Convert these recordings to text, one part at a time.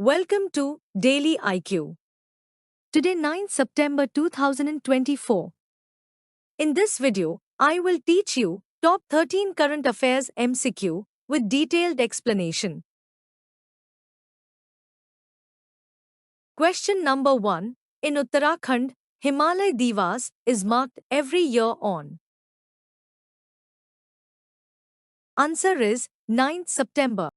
Welcome to Daily IQ. Today 9 September 2024. In this video, I will teach you top 13 current affairs MCQ with detailed explanation. Question number 1. In Uttarakhand, Himalaya Divas is marked every year on. Answer is 9th September.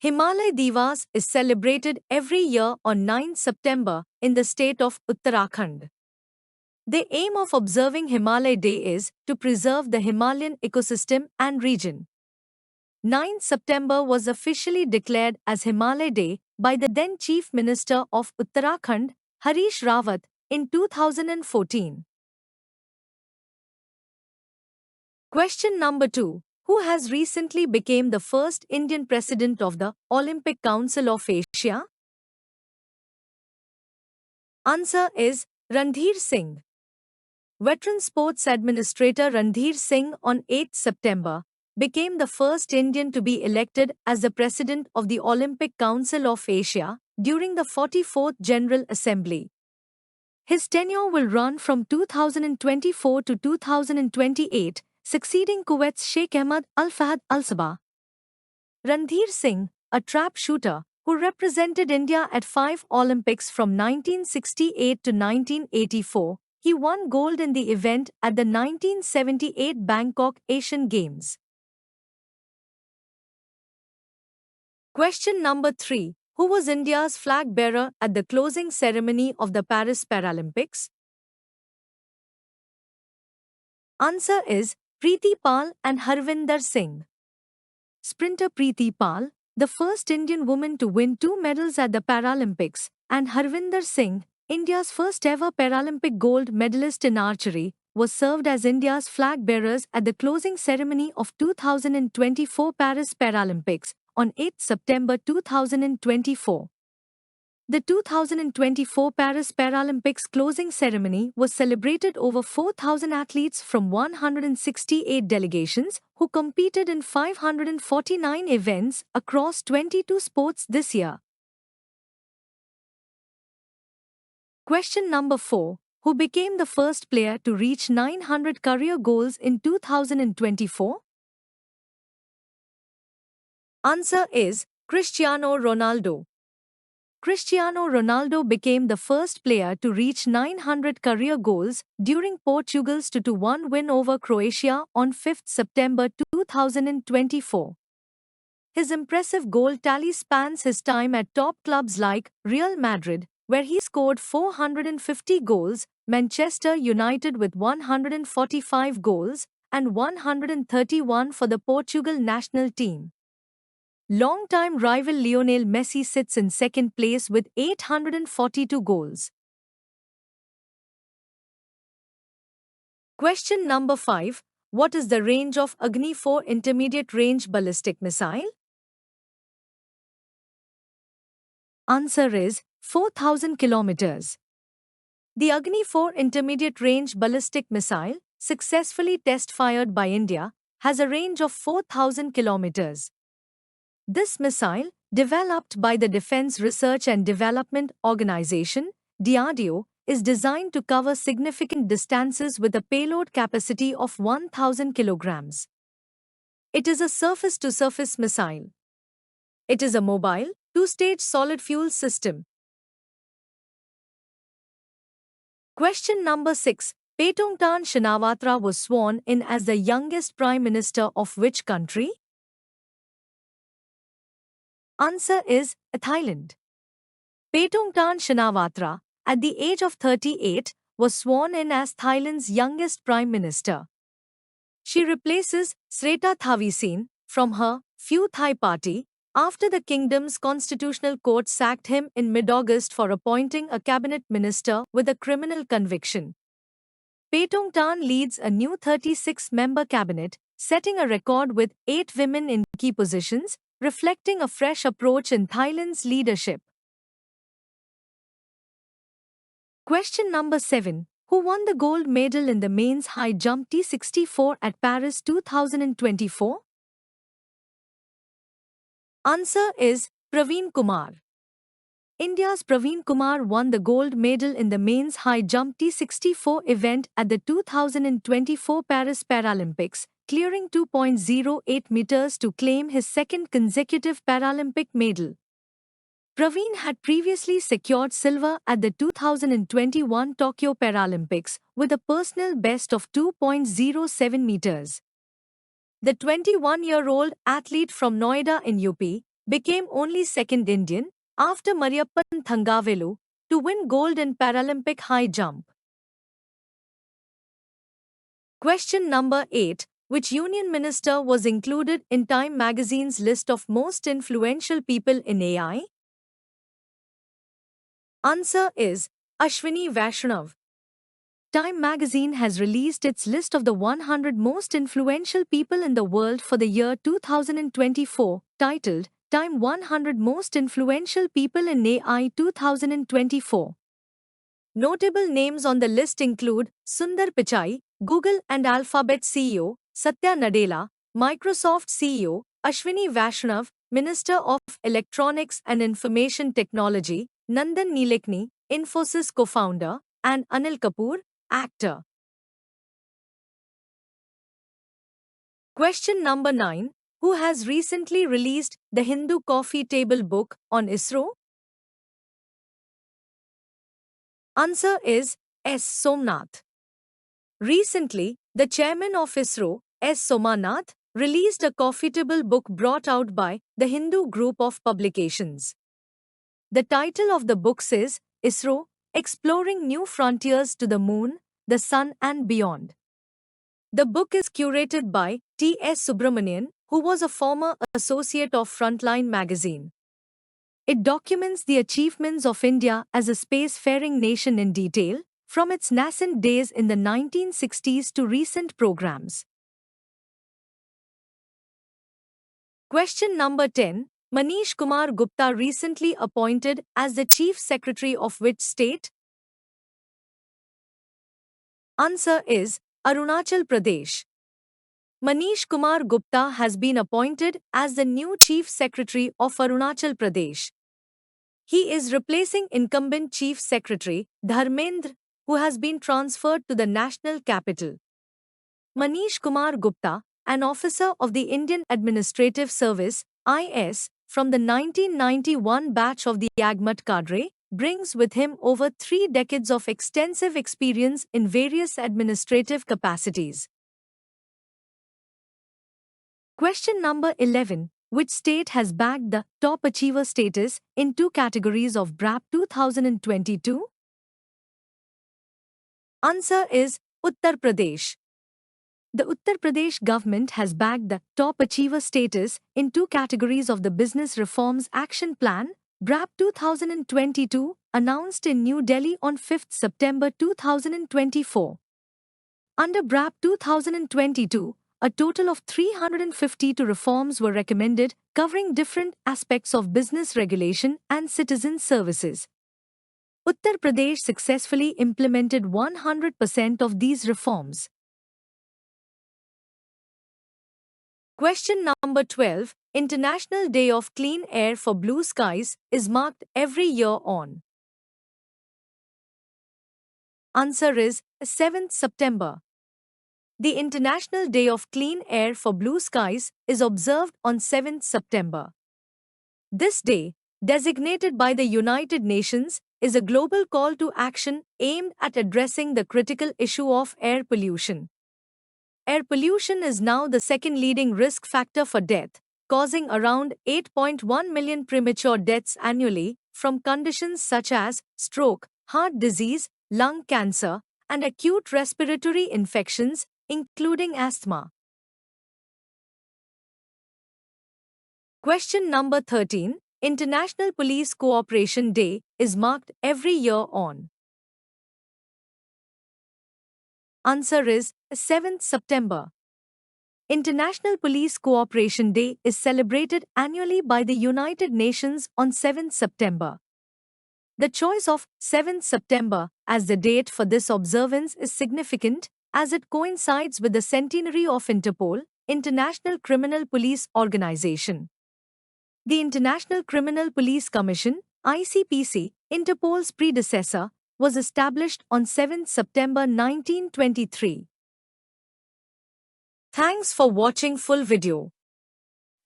Himalaya Divas is celebrated every year on 9 September in the state of Uttarakhand. The aim of observing Himalaya Day is to preserve the Himalayan ecosystem and region. 9 September was officially declared as Himalaya Day by the then Chief Minister of Uttarakhand, Harish Rawat, in 2014. Question number 2. Who has recently become the first Indian President of the Olympic Council of Asia? Answer is Randhir Singh. Veteran Sports Administrator Randhir Singh on 8 September became the first Indian to be elected as the President of the Olympic Council of Asia during the 44th General Assembly. His tenure will run from 2024 to 2028, succeeding Kuwait's Sheikh Ahmad Al Fahd Al Sabah. Randhir Singh, a trap shooter who represented India at 5 Olympics from 1968 to 1984, he won gold in the event at the 1978 Bangkok Asian Games. Question number 3. Who was India's flag bearer at the closing ceremony of the Paris Paralympics? Answer is Preeti Pal and Harvinder Singh. Sprinter Preeti Pal, the first Indian woman to win 2 medals at the Paralympics, and Harvinder Singh, India's first ever Paralympic gold medalist in archery, was served as India's flag bearers at the closing ceremony of 2024 Paris Paralympics on 8 September 2024. The 2024 Paris Paralympics closing ceremony was celebrated over 4,000 athletes from 168 delegations who competed in 549 events across 22 sports this year. Question number 4. Who became the first player to reach 900 career goals in 2024? Answer is Cristiano Ronaldo. Cristiano Ronaldo became the first player to reach 900 career goals during Portugal's 2-1 win over Croatia on 5 September 2024. His impressive goal tally spans his time at top clubs like Real Madrid, where he scored 450 goals, Manchester United with 145 goals, and 131 for the Portugal national team. Longtime rival Lionel Messi sits in second place with 842 goals. Question number 5. What is the range of Agni 4 intermediate range ballistic missile? Answer is 4,000 kilometers. The Agni 4 intermediate range ballistic missile, successfully test-fired by India, has a range of 4,000 kilometers. This missile, developed by the Defense Research and Development Organization, DRDO, is designed to cover significant distances with a payload capacity of 1,000 kilograms. It is a surface-to-surface missile. It is a mobile, two-stage solid fuel system. Question number 6. Paetongtarn Shinawatra was sworn in as the youngest Prime Minister of which country? Answer is Thailand. Paetongtarn Shinawatra, at the age of 38, was sworn in as Thailand's youngest Prime Minister. She replaces Srettha Thavisin from her Pheu Thai party after the kingdom's constitutional court sacked him in mid-August for appointing a cabinet minister with a criminal conviction. Paetongtarn leads a new 36-member cabinet, setting a record with 8 women in key positions, reflecting a fresh approach in Thailand's leadership. Question number 7. Who won the gold medal in the men's high jump T64 at Paris 2024? Answer is Praveen Kumar. India's Praveen Kumar won the gold medal in the men's high jump T64 event at the 2024 Paris Paralympics, clearing 2.08 meters to claim his second consecutive Paralympic medal. Praveen had previously secured silver at the 2021 Tokyo Paralympics with a personal best of 2.07 meters. The 21-year-old athlete from Noida in UP became only second Indian, after Mariyappan Thangavelu, to win gold in Paralympic high jump. Question number 8. Which union minister was included in Time magazine's list of most influential people in AI? Answer is Ashwini Vaishnav. Time magazine has released its list of the 100 most influential people in the world for the year 2024, titled Time 100 Most Influential People in AI 2024. Notable names on the list include Sundar Pichai, Google and Alphabet CEO, Satya Nadella, Microsoft CEO, Ashwini Vaishnav, Minister of Electronics and Information Technology, Nandan Nilekani, Infosys co-founder, and Anil Kapoor, actor. Question number 9. Who has recently released the Hindu Coffee Table book on ISRO? Answer is S. Somnath. Recently, the chairman of ISRO, S. Somanath, released a coffee table book brought out by the Hindu Group of Publications. The title of the book is ISRO, Exploring New Frontiers to the Moon, the Sun and Beyond. The book is curated by T. S. Subramanian, who was a former associate of Frontline magazine. It documents the achievements of India as a spacefaring nation in detail, from its nascent days in the 1960s to recent programs. Question number 10. Manish Kumar Gupta recently appointed as the Chief Secretary of which state? Answer is Arunachal Pradesh. Manish Kumar Gupta has been appointed as the new Chief Secretary of Arunachal Pradesh. He is replacing incumbent Chief Secretary Dharmendra, who has been transferred to the national capital. Manish Kumar Gupta, an officer of the Indian Administrative Service (IS) from the 1991 batch of the Agmat cadre, brings with him over 3 decades of extensive experience in various administrative capacities. Question number 11. Which state has bagged the Top Achiever status in 2 categories of BRAP 2022? Answer is Uttar Pradesh. The Uttar Pradesh government has bagged the Top Achiever status in 2 categories of the Business Reforms Action Plan, BRAP 2022, announced in New Delhi on 5 September 2024. Under BRAP 2022, a total of 352 reforms were recommended, covering different aspects of business regulation and citizen services. Uttar Pradesh successfully implemented 100% of these reforms. Question number 12. International Day of Clean Air for Blue Skies is marked every year on. Answer is 7th September. The International Day of Clean Air for Blue Skies is observed on 7th September. This day, designated by the United Nations, is a global call to action aimed at addressing the critical issue of air pollution. Air pollution is now the second leading risk factor for death, causing around 8.1 million premature deaths annually from conditions such as stroke, heart disease, lung cancer, and acute respiratory infections, including asthma. Question number 13. International Police Cooperation Day is marked every year on. Answer is 7th September. International Police Cooperation Day is celebrated annually by the United Nations on 7th September. The choice of 7th September as the date for this observance is significant as it coincides with the centenary of Interpol, International Criminal Police Organization. The International Criminal Police Commission, ICPC, Interpol's predecessor, was established on 7 September 1923. Thanks for watching full video.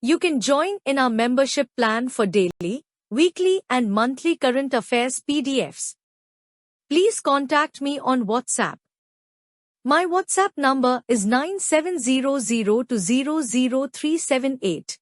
You can join in our membership plan for daily, weekly and monthly current affairs PDFs. Please contact me on WhatsApp. My WhatsApp number is 9700200378.